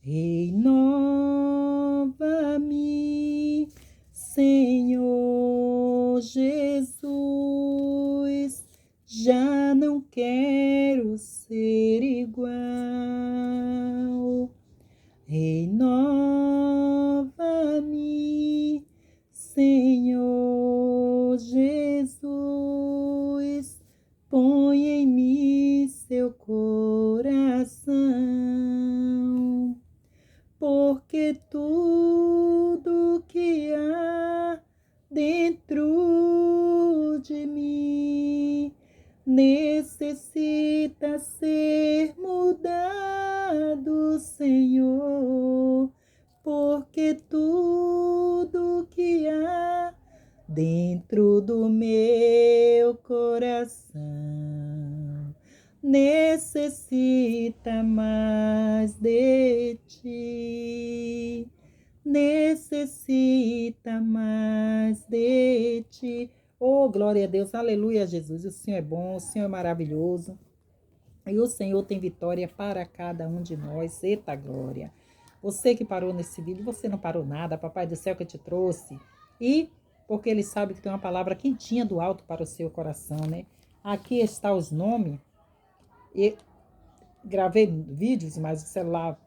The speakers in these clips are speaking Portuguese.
Renova-me, Senhor Jesus, já não quero ser igual. Renova-me, Senhor Jesus, põe em mim seu coração, porque tudo que há dentro de mim necessita ser mudado, Senhor, porque tudo que há dentro do meu coração necessita mais de ti, necessita mais de ti. Oh, glória a Deus, aleluia, Jesus. O Senhor é bom, o Senhor é maravilhoso. E o Senhor tem vitória para cada um de nós. Eita glória. Você que parou nesse vídeo, você não parou nada. Papai do céu que te trouxe. E porque ele sabe que tem uma palavra quentinha do alto para o seu coração, né? Aqui está os nomes. E gravei vídeos, mas o celular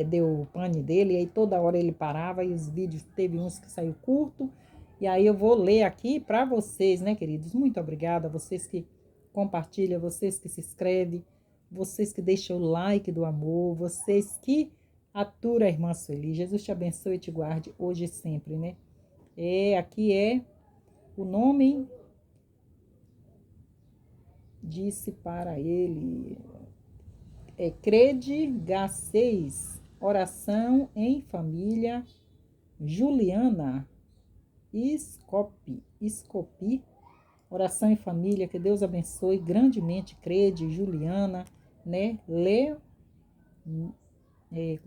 deu o pane dele. E aí toda hora ele parava e os vídeos, teve uns que saiu curto. E aí eu vou ler aqui para vocês, né, queridos? Muito obrigada. Vocês que compartilham, vocês que se inscrevem, vocês que deixam o like do amor, vocês que aturam a irmã Sueli. Jesus te abençoe e te guarde hoje e sempre, né? Aqui é o nome, disse para ele, Crede G6, oração em família, Juliana Escopi, oração em família, que Deus abençoe grandemente, Crede, Juliana, né? Como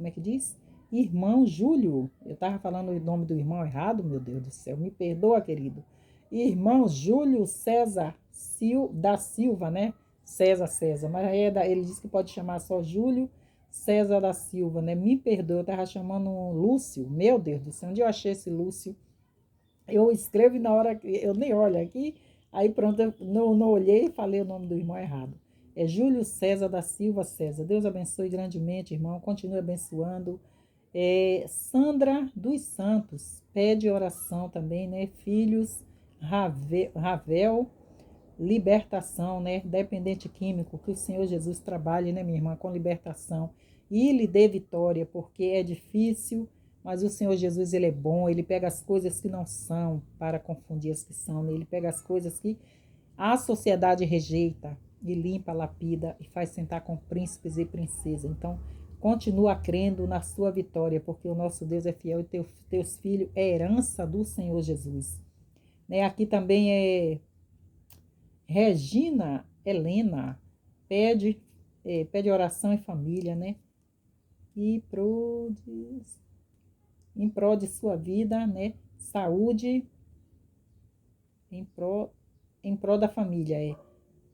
é que diz? Irmão Júlio, eu estava falando o nome do irmão errado, meu Deus do céu, me perdoa, querido. Irmão Júlio César da Silva, né? César, mas ele disse que pode chamar só Júlio César da Silva, né? Me perdoa, eu estava chamando Lúcio, meu Deus do céu, onde eu achei esse Lúcio? Eu escrevo e na hora que eu nem olho aqui, aí pronto, eu não olhei e falei o nome do irmão errado. É Júlio César da Silva César. Deus abençoe grandemente, irmão. Continue abençoando. Sandra dos Santos pede oração também, né? Filhos, Ravel, libertação, né? Dependente químico, que o Senhor Jesus trabalhe, né, minha irmã, com libertação e lhe dê vitória, porque é difícil, mas o Senhor Jesus, ele é bom, ele pega as coisas que não são para confundir as que são, né? Ele pega as coisas que a sociedade rejeita e limpa, lapida e faz sentar com príncipes e princesas. Então, continua crendo na sua vitória, porque o nosso Deus é fiel e teus filhos é herança do Senhor Jesus. Né? Aqui também é Regina Helena, pede oração em família, né? E em prol de sua vida, né? Saúde, em prol da família,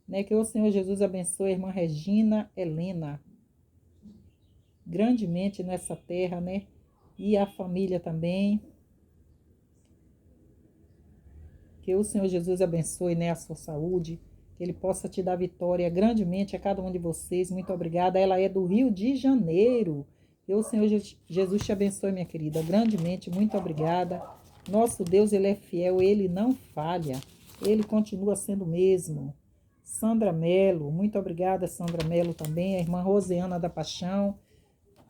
né? Que o Senhor Jesus abençoe a irmã Regina Helena grandemente nessa terra, né? E a família também. Que o Senhor Jesus abençoe, né, a sua saúde, que Ele possa te dar vitória grandemente a cada um de vocês. Muito obrigada. Ela é do Rio de Janeiro. Que o Senhor Jesus te abençoe, minha querida, grandemente. Muito obrigada. Nosso Deus, Ele é fiel, Ele não falha. Ele continua sendo o mesmo. Sandra Melo, muito obrigada, Sandra Melo também. A irmã Rosiana da Paixão,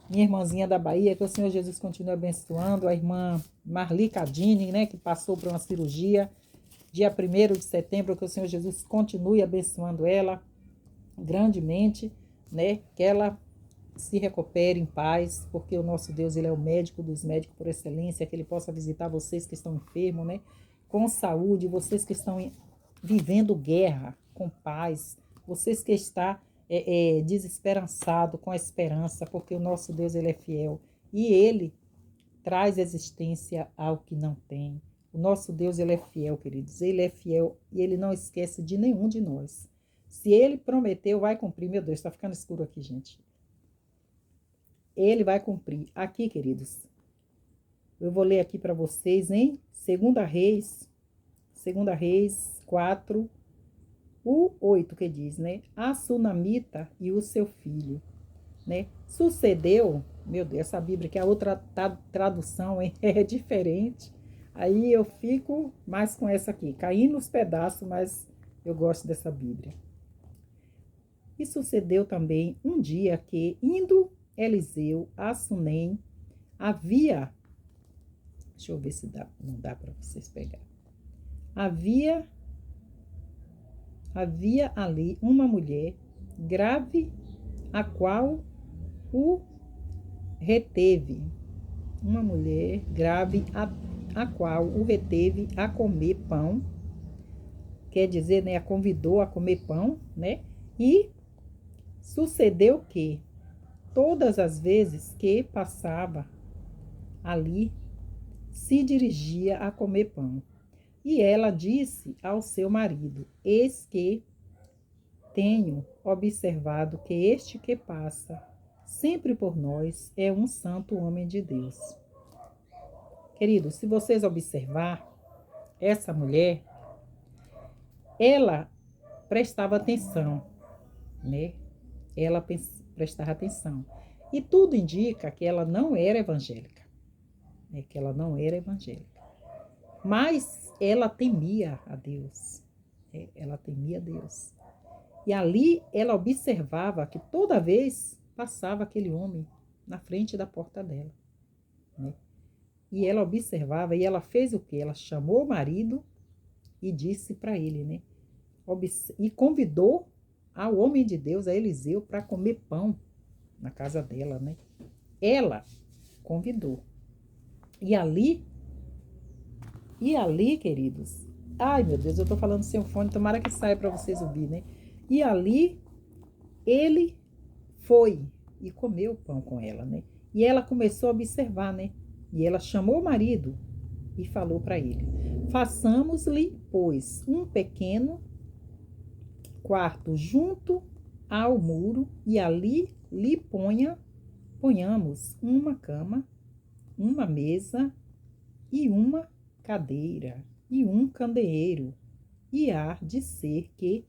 minha irmãzinha da Bahia, que o Senhor Jesus continue abençoando. A irmã Marli Cadini, né, que passou por uma cirurgia. Dia 1º de setembro, que o Senhor Jesus continue abençoando ela grandemente, né? Que ela se recupere em paz, porque o nosso Deus, ele é o médico dos médicos por excelência, que ele possa visitar vocês que estão enfermos, né? Com saúde, vocês que estão vivendo guerra com paz, vocês que estão desesperançado com a esperança, porque o nosso Deus, ele é fiel e ele traz existência ao que não tem. O nosso Deus, ele é fiel, queridos. Ele é fiel e ele não esquece de nenhum de nós. Se ele prometeu, vai cumprir. Meu Deus, está ficando escuro aqui, gente. ele vai cumprir. Aqui, queridos, eu vou ler aqui para vocês em 2 Reis 4, o 8, que diz, né? A sunamita e o seu filho, né? Sucedeu, meu Deus, essa Bíblia que a outra tradução hein, é diferente. Aí eu fico mais com essa aqui, caindo nos pedaços, mas eu gosto dessa Bíblia. E sucedeu também um dia que, indo Eliseu a Sunem, havia... Deixa eu ver se não dá para vocês pegar. Havia ali uma mulher grave, a qual o reteve. Uma mulher grave, a qual o reteve a comer pão. Quer dizer, né, a convidou a comer pão, né? E sucedeu que todas as vezes que passava ali, se dirigia a comer pão. E ela disse ao seu marido: eis que tenho observado que este que passa sempre por nós é um santo homem de Deus. Queridos, se vocês observar, essa mulher, ela prestava atenção, né? Ela prestava atenção. E tudo indica que ela não era evangélica, né? Que ela não era evangélica. Mas ela temia a Deus, né? Ela temia a Deus. E ali ela observava que toda vez passava aquele homem na frente da porta dela, né? E ela observava e ela fez o quê? Ela chamou o marido e disse para ele, né? E convidou ao homem de Deus, a Eliseu, para comer pão na casa dela, né? Ela convidou. E ali, queridos, ai meu Deus, eu tô falando sem fone, tomara que saia para vocês ouvir, né? E ali ele foi e comeu pão com ela, né? E ela começou a observar, né? E ela chamou o marido e falou para ele: façamos-lhe, pois, um pequeno quarto junto ao muro, e ali lhe ponhamos uma cama, uma mesa e uma cadeira e um candeeiro, e há de ser que,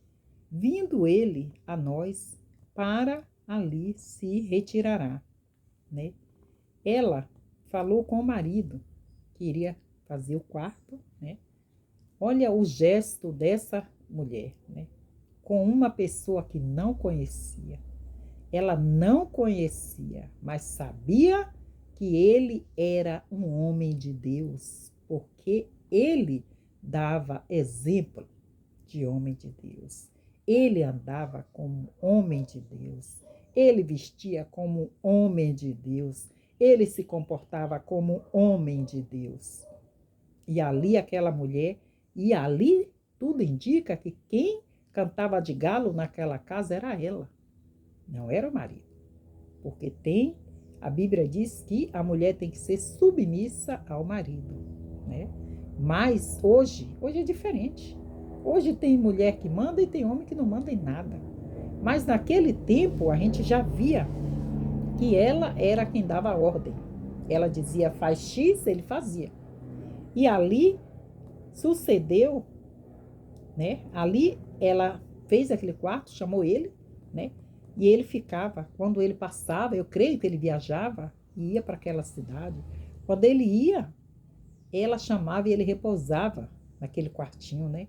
vindo ele a nós, para ali se retirará, né? Ela falou com o marido que iria fazer o quarto, né? Olha o gesto dessa mulher, né? Com uma pessoa que não conhecia. Ela não conhecia, mas sabia que ele era um homem de Deus, porque ele dava exemplo de homem de Deus. Ele andava como homem de Deus. Ele vestia como homem de Deus. Ele se comportava como homem de Deus. E ali aquela mulher, e ali tudo indica que quem cantava de galo naquela casa era ela, não era o marido. Porque a Bíblia diz que a mulher tem que ser submissa ao marido, né? Mas hoje é diferente. Hoje tem mulher que manda e tem homem que não manda em nada. Mas naquele tempo a gente já via que ela era quem dava a ordem. Ela dizia faz X, ele fazia. E ali sucedeu, né? Ali ela fez aquele quarto, chamou ele, né? E ele ficava, quando ele passava, eu creio que ele viajava e ia para aquela cidade. Quando ele ia, ela chamava e ele repousava naquele quartinho, né?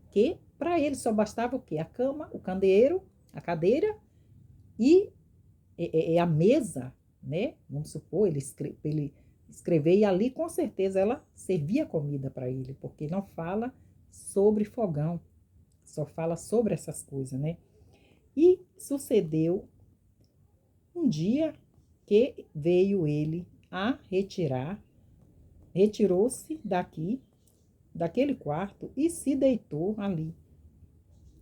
Que para ele só bastava o quê? A cama, o candeeiro, a cadeira e a mesa, né? Vamos supor, ele escrever, e ali com certeza ela servia comida para ele, porque não fala sobre fogão, só fala sobre essas coisas, né? E sucedeu um dia que veio ele a retirou-se daquele quarto e se deitou ali.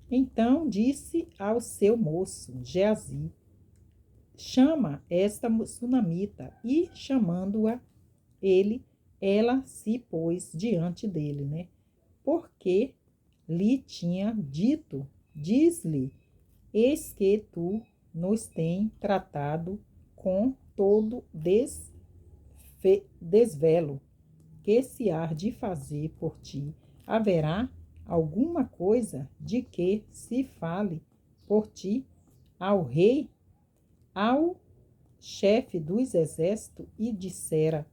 Então disse ao seu moço, Geazi: chama esta sunamita. E chamando-a, ela se pôs diante dele, né? Porque lhe tinha dito, diz-lhe: eis que tu nos tem tratado com todo desvelo que se há de fazer por ti, haverá alguma coisa de que se fale por ti ao rei, ao chefe dos exércitos, e dissera,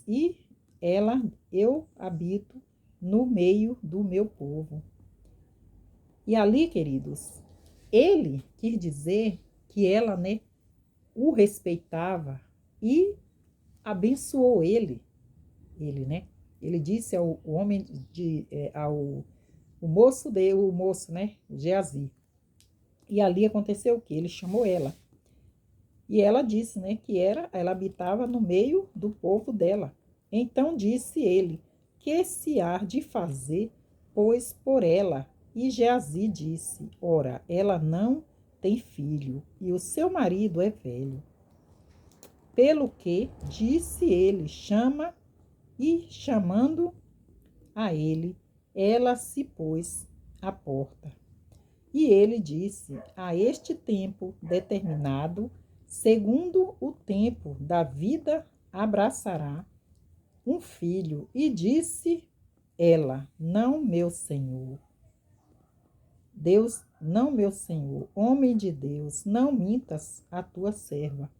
e ela, eu habito no meio do meu povo. E ali, queridos, ele quis dizer que ela, né, o respeitava e abençoou ele, né? Ele disse ao homem ao o moço, né, Geazi. E ali aconteceu o quê? Ele chamou ela. E ela disse, né, que ela habitava no meio do povo dela. Então disse ele: que se há de fazer, pois, por ela? E Geazi disse: ora, ela não tem filho, e o seu marido é velho. Pelo que disse ele: chama, e chamando a ele, ela se pôs à porta. E ele disse: a este tempo determinado, segundo o tempo da vida, abraçará um filho. E disse ela: não, meu senhor, Deus, não, meu senhor, homem de Deus, não mintas a tua serva.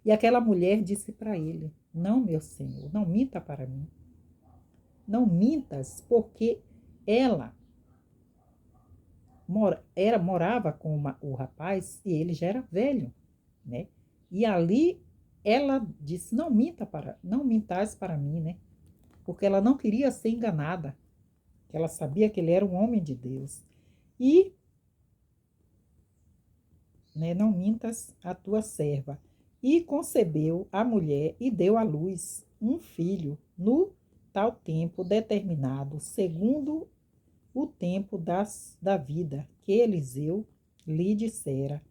E aquela mulher disse para ele: não, meu senhor, não minta para mim. Não mintas, porque ela morava com o rapaz e ele já era velho, né? E ali ela disse: não mintais para mim, né? Porque ela não queria ser enganada, ela sabia que ele era um homem de Deus. E, né, não mintas a tua serva. E concebeu a mulher e deu à luz um filho no tal tempo determinado, segundo o tempo da vida que Eliseu lhe dissera.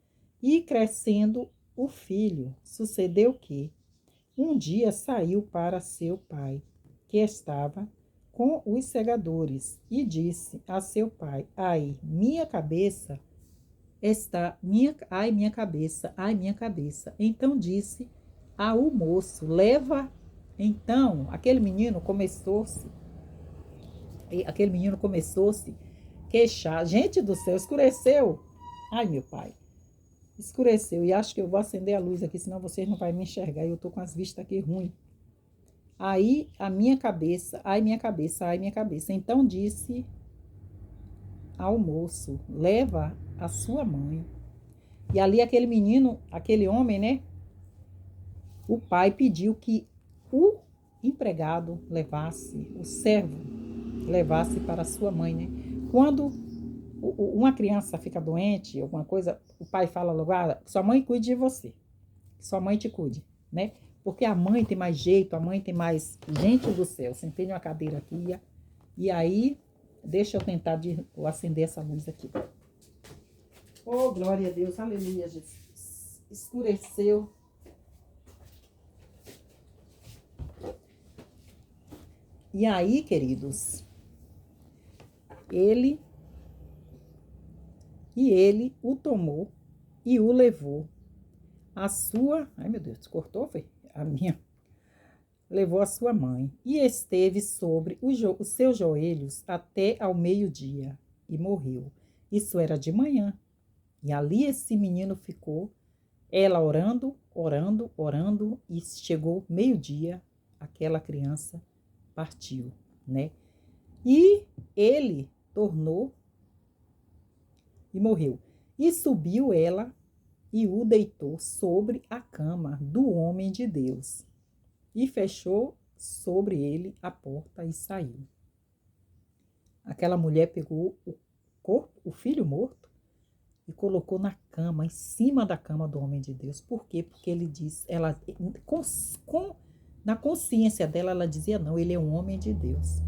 E crescendo o filho, sucedeu que um dia saiu para seu pai, que estava com os segadores, e disse a seu pai: ai, minha cabeça minha cabeça, ai, minha cabeça. Então disse ao moço: leva. Então aquele menino começou-se queixar. Gente do céu, escureceu. Ai, meu pai, escureceu. E acho que eu vou acender a luz aqui, senão vocês não vão me enxergar. Eu tô com as vistas aqui ruim. Aí a minha cabeça, ai, minha cabeça, ai, minha cabeça. Então disse ao moço: leva a sua mãe. E ali aquele menino, aquele homem, né? O pai pediu que o empregado levasse, o servo levasse para sua mãe, né? Quando uma criança fica doente, alguma coisa, o pai fala logo: ah, sua mãe cuide de você, sua mãe te cuide, né? Porque a mãe tem mais jeito, a mãe tem mais. Gente do céu, sentei numa cadeira aqui, e aí, deixa eu tentar acender essa luz aqui. Oh, glória a Deus, aleluia, Jesus. Escureceu. E aí, queridos, ele o tomou e o levou a sua... Ai, meu Deus, cortou, foi? A minha... Levou a sua mãe e esteve sobre os seus joelhos até ao meio-dia e morreu. Isso era de manhã. E ali esse menino ficou, ela orando, orando, orando, e chegou meio-dia, aquela criança partiu, né? E ele tornou e morreu. E subiu ela e o deitou sobre a cama do homem de Deus. E fechou sobre ele a porta e saiu. Aquela mulher pegou o corpo, o filho morto, e colocou na cama, em cima da cama do homem de Deus. Por quê? Porque ele disse, ela, na consciência dela, ela dizia: não, ele é um homem de Deus.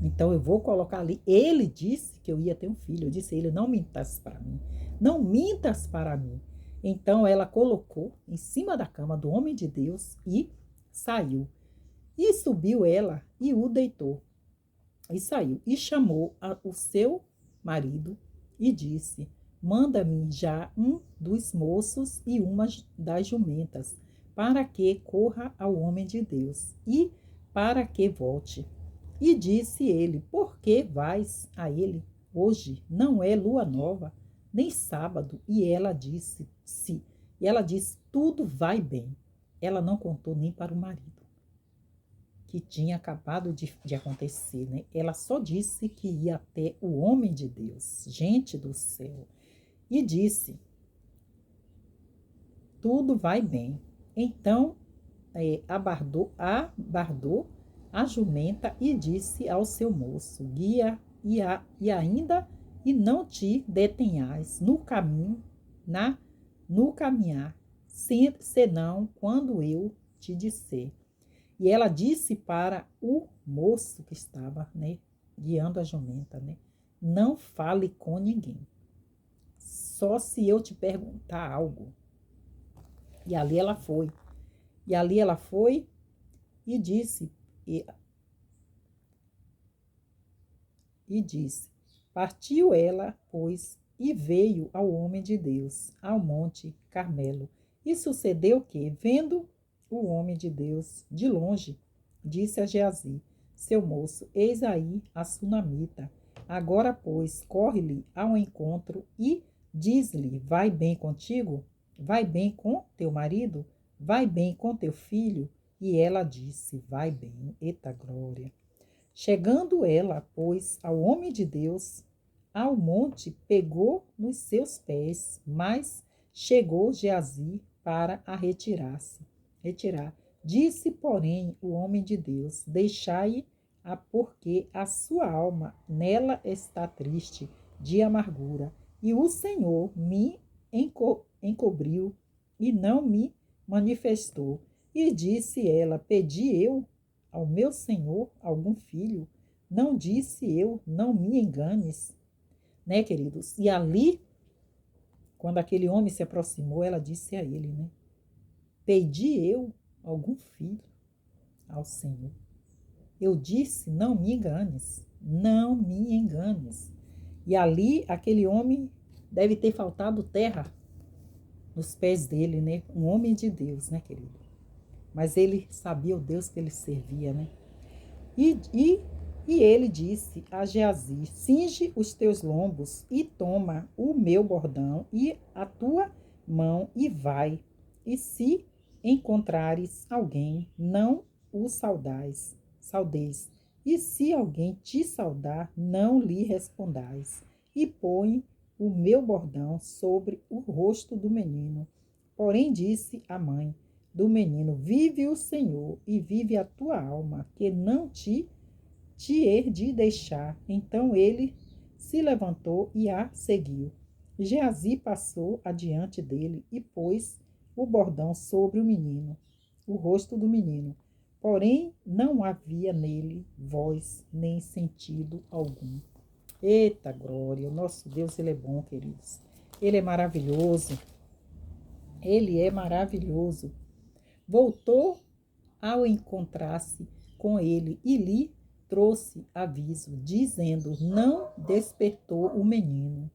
Então eu vou colocar ali. Ele disse que eu ia ter um filho. Eu disse a ele: não mintas para mim. Não mintas para mim. Então ela colocou em cima da cama do homem de Deus e saiu. E subiu ela e o deitou. E saiu. E chamou o seu marido e disse: manda-me já um dos moços e uma das jumentas, para que corra ao homem de Deus, e para que volte. E disse ele: Por que vais a ele? Hoje não é lua nova, nem sábado. E ela disse: Tudo vai bem. Ela não contou nem para o marido, que tinha acabado de acontecer, né? Ela só disse que ia até o homem de Deus. Gente do céu. E disse: Tudo vai bem. Então abardou a jumenta e disse ao seu moço: Guia e ainda e não te detenhas no caminho, no caminhar, senão quando eu te disser. E ela disse para o moço que estava, né, guiando a jumenta, né, não fale com ninguém, só se eu te perguntar algo. E ali ela foi. E ali ela foi e disse, e, e disse, partiu ela, pois, e veio ao homem de Deus, ao monte Carmelo. E sucedeu que, vendo o homem de Deus de longe, disse a Geazi, seu moço, eis aí a sunamita. Agora, pois, corre-lhe ao encontro e diz-lhe, vai bem contigo? Vai bem com teu marido? Vai bem com teu filho? E ela disse, vai bem. Eita glória! Chegando ela, pois, ao homem de Deus, ao monte, pegou nos seus pés, mas chegou Geazi para a retirar. Disse, porém, o homem de Deus, deixai-a, porque a sua alma nela está triste de amargura, e o Senhor me encobriu e não me manifestou. E disse ela, pedi eu ao meu senhor algum filho? Não disse eu, não me enganes, né, queridos? E ali, quando aquele homem se aproximou, ela disse a ele, né? Pedi eu algum filho ao Senhor. Eu disse, não me enganes, não me enganes. E ali, aquele homem deve ter faltado terra nos pés dele, né? Um homem de Deus, né, querido? Mas ele sabia o Deus que ele servia, né? E ele disse a Geazi, cinge os teus lombos e toma o meu bordão e a tua mão e vai. E se encontrares alguém, não o saudeis. E se alguém te saudar, não lhe respondais. E põe o meu bordão sobre o rosto do menino. Porém disse a mãe do menino, vive o Senhor e vive a tua alma, que não te hei de deixar. Então ele se levantou e a seguiu. Geazi passou adiante dele e pôs o bordão sobre o rosto do menino. Porém, não havia nele voz nem sentido algum. Eita glória, o nosso Deus, ele é bom, queridos. Ele é maravilhoso. Ele é maravilhoso. Voltou ao encontrar-se com ele e lhe trouxe aviso, dizendo, não despertou o menino.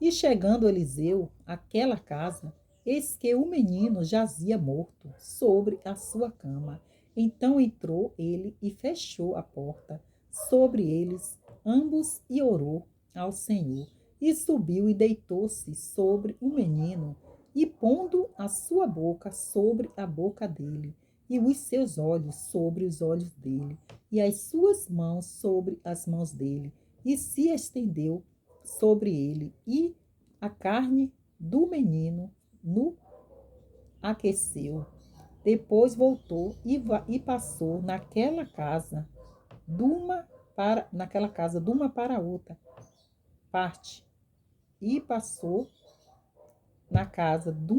E chegando Eliseu àquela casa, eis que o menino jazia morto sobre a sua cama. Então entrou ele e fechou a porta sobre eles ambos e orou ao Senhor. E subiu e deitou-se sobre o menino, e pondo a sua boca sobre a boca dele, e os seus olhos sobre os olhos dele, e as suas mãos sobre as mãos dele, e se estendeu sobre ele, e a carne do menino no aqueceu. Depois voltou e passou naquela casa de uma para outra parte, e passou na casa de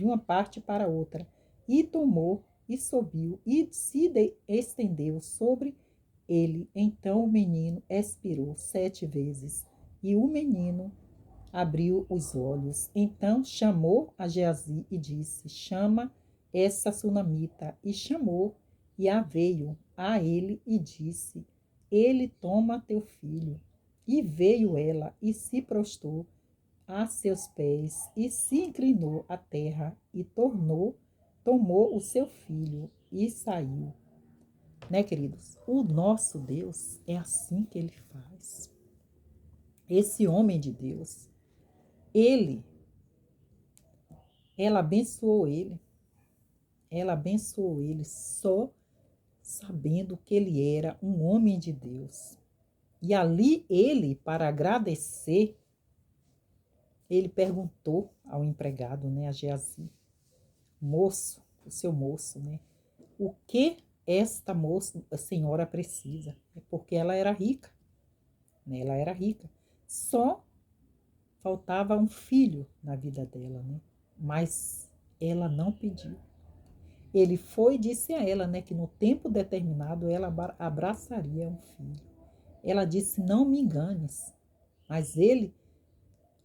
uma parte para outra, e tomou e subiu e se estendeu sobre ele. Então o menino expirou 7 vezes, e o menino abriu os olhos. Então chamou a Geazi e disse, chama essa sunamita. E chamou, e a veio a ele e disse, ele toma teu filho. E veio ela e se prostrou a seus pés e se inclinou à terra e tomou o seu filho e saiu. Né, queridos? O nosso Deus é assim que ele faz. Esse homem de Deus, ele, ela abençoou ele. Ela abençoou ele só sabendo que ele era um homem de Deus. E ali ele, para agradecer, ele perguntou ao empregado, né, a Geazi, moço, o seu moço, né, o que esta moça, a senhora precisa? É porque ela era rica, né, ela era rica. Só faltava um filho na vida dela, né, mas ela não pediu. Ele foi e disse a ela, né, que no tempo determinado ela abraçaria um filho. Ela disse, não me enganes, mas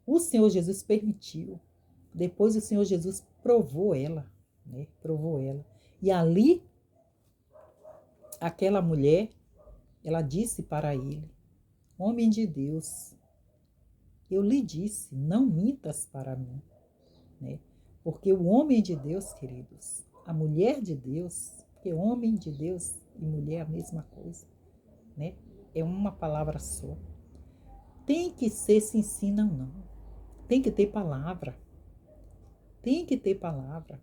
o Senhor Jesus permitiu. Depois o Senhor Jesus provou ela, né? Provou ela. E ali, aquela mulher, ela disse para ele, homem de Deus, eu lhe disse, não mintas para mim, né? Porque o homem de Deus, queridos, a mulher de Deus, porque homem de Deus e mulher é a mesma coisa, né? É uma palavra só. Tem que ser se ensina ou não. Tem que ter palavra. Tem que ter palavra.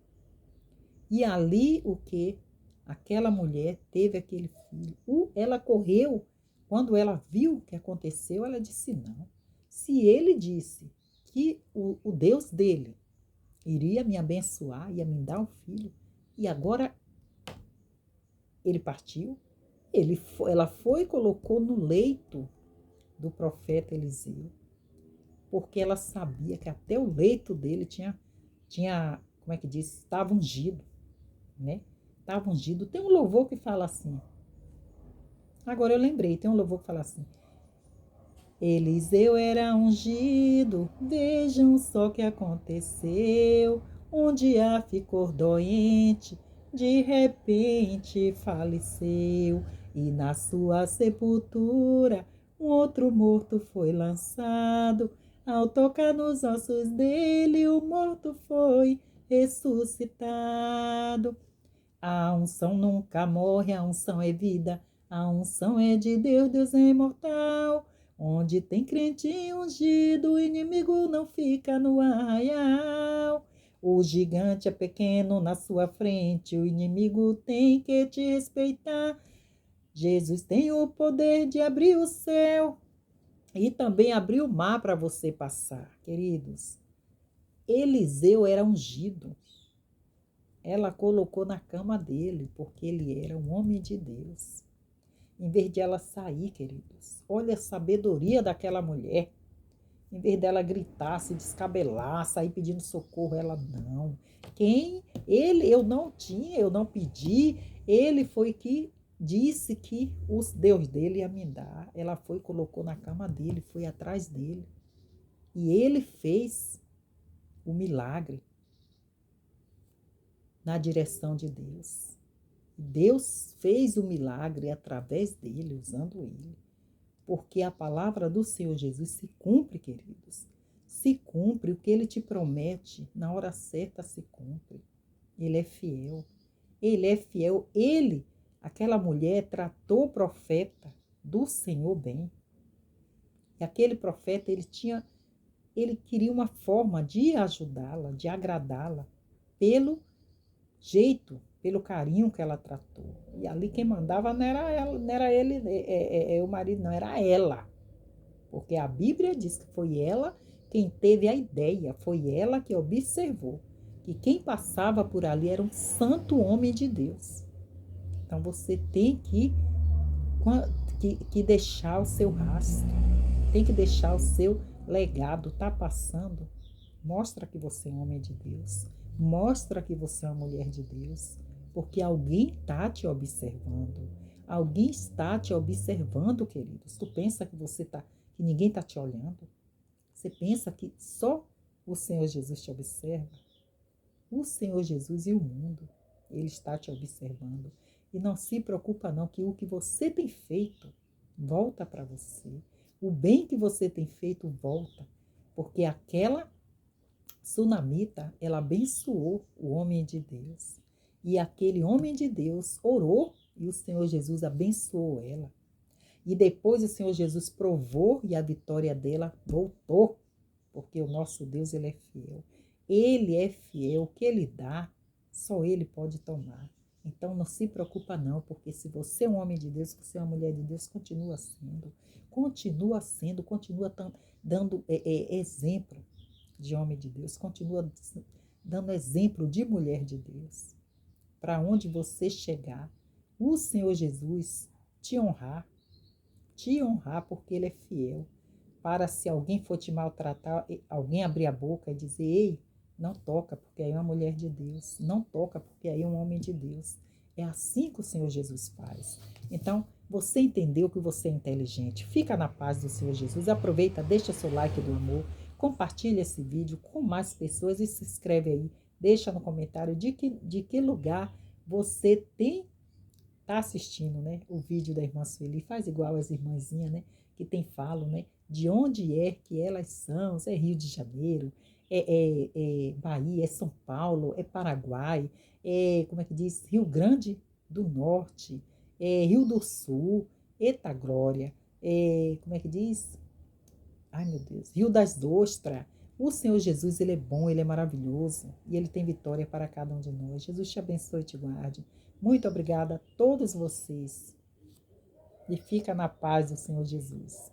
E ali o que? Aquela mulher teve aquele filho. Ela correu. Quando ela viu o que aconteceu, ela disse não. Se ele disse que o Deus dele iria me abençoar, ia me dar um filho, e agora ele partiu, ela foi e colocou no leito do profeta Eliseu, porque ela sabia que até o leito dele tinha, como é que diz, estava ungido, né? Estava ungido. Tem um louvor que fala assim. Agora eu lembrei, tem um louvor que fala assim. Eliseu era ungido, vejam só o que aconteceu. Um dia ficou doente, de repente faleceu. E na sua sepultura, um outro morto foi lançado. Ao tocar nos ossos dele, o morto foi ressuscitado. A unção nunca morre, a unção é vida. A unção é de Deus, Deus é imortal. Onde tem crente ungido, o inimigo não fica no arraial. O gigante é pequeno na sua frente, o inimigo tem que te respeitar. Jesus tem o poder de abrir o céu e também abrir o mar para você passar, queridos. Eliseu era ungido. Ela colocou na cama dele, porque ele era um homem de Deus. Em vez de ela sair, queridos, olha a sabedoria daquela mulher. Em vez dela gritar, se descabelar, sair pedindo socorro, ela não. Eu não tinha, eu não pedi, ele foi que disse que o Deus dele ia me dar. Ela foi, colocou na cama dele, foi atrás dele. E ele fez o milagre na direção de Deus. Deus fez o milagre através dele, usando ele. Porque a palavra do Senhor Jesus se cumpre, queridos. Se cumpre o que ele te promete, na hora certa se cumpre. Ele é fiel. Ele é fiel. Aquela mulher, tratou o profeta do Senhor bem. E aquele profeta, ele queria uma forma de ajudá-la, de agradá-la, pelo jeito, pelo carinho que ela tratou. E ali quem mandava não era ela, não era ele, o marido, não, era ela. Porque a Bíblia diz que foi ela quem teve a ideia, foi ela que observou que quem passava por ali era um santo homem de Deus. Então você tem que deixar o seu rastro, tem que deixar o seu legado. Tá passando, mostra que você é um homem de Deus, mostra que você é uma mulher de Deus, porque alguém está te observando. Alguém está te observando, queridos. Tu pensa que que ninguém está te olhando? Você pensa que só o Senhor Jesus te observa? O Senhor Jesus e o mundo, ele está te observando. E não se preocupa não, que o que você tem feito volta para você. O bem que você tem feito volta. porque aquela sunamita, ela abençoou o homem de Deus. E aquele homem de Deus orou e o Senhor Jesus abençoou ela. E depois o Senhor Jesus provou e a vitória dela voltou, porque o nosso Deus, ele é fiel. Ele é fiel, o que ele dá, só ele pode tomar. Então não se preocupa não, porque se você é um homem de Deus, se você é uma mulher de Deus, continua dando exemplo de homem de Deus, continua dando exemplo de mulher de Deus. Para onde você chegar, o Senhor Jesus te honrar porque ele é fiel. Para se alguém for te maltratar, alguém abrir a boca e dizer, ei, não toca porque aí é uma mulher de Deus, não toca porque aí é um homem de Deus. É assim que o Senhor Jesus faz. Então, você entendeu que você é inteligente. Fica na paz do Senhor Jesus. Aproveita, deixa seu like do amor, compartilha esse vídeo com mais pessoas e se inscreve aí. Deixa no comentário de que lugar você tá assistindo, né, o vídeo da irmã Sueli. Faz igual as irmãzinhas, né, que falam, né, de onde é que elas são. Se é Rio de Janeiro, é Bahia, é São Paulo, é Paraguai, como é que diz? Rio Grande do Norte, Rio do Sul, Eita Glória, como é que diz? Ai, meu Deus, Rio das Ostras. O Senhor Jesus, ele é bom, ele é maravilhoso e ele tem vitória para cada um de nós. Jesus te abençoe e te guarde. Muito obrigada a todos vocês. E fica na paz do Senhor Jesus.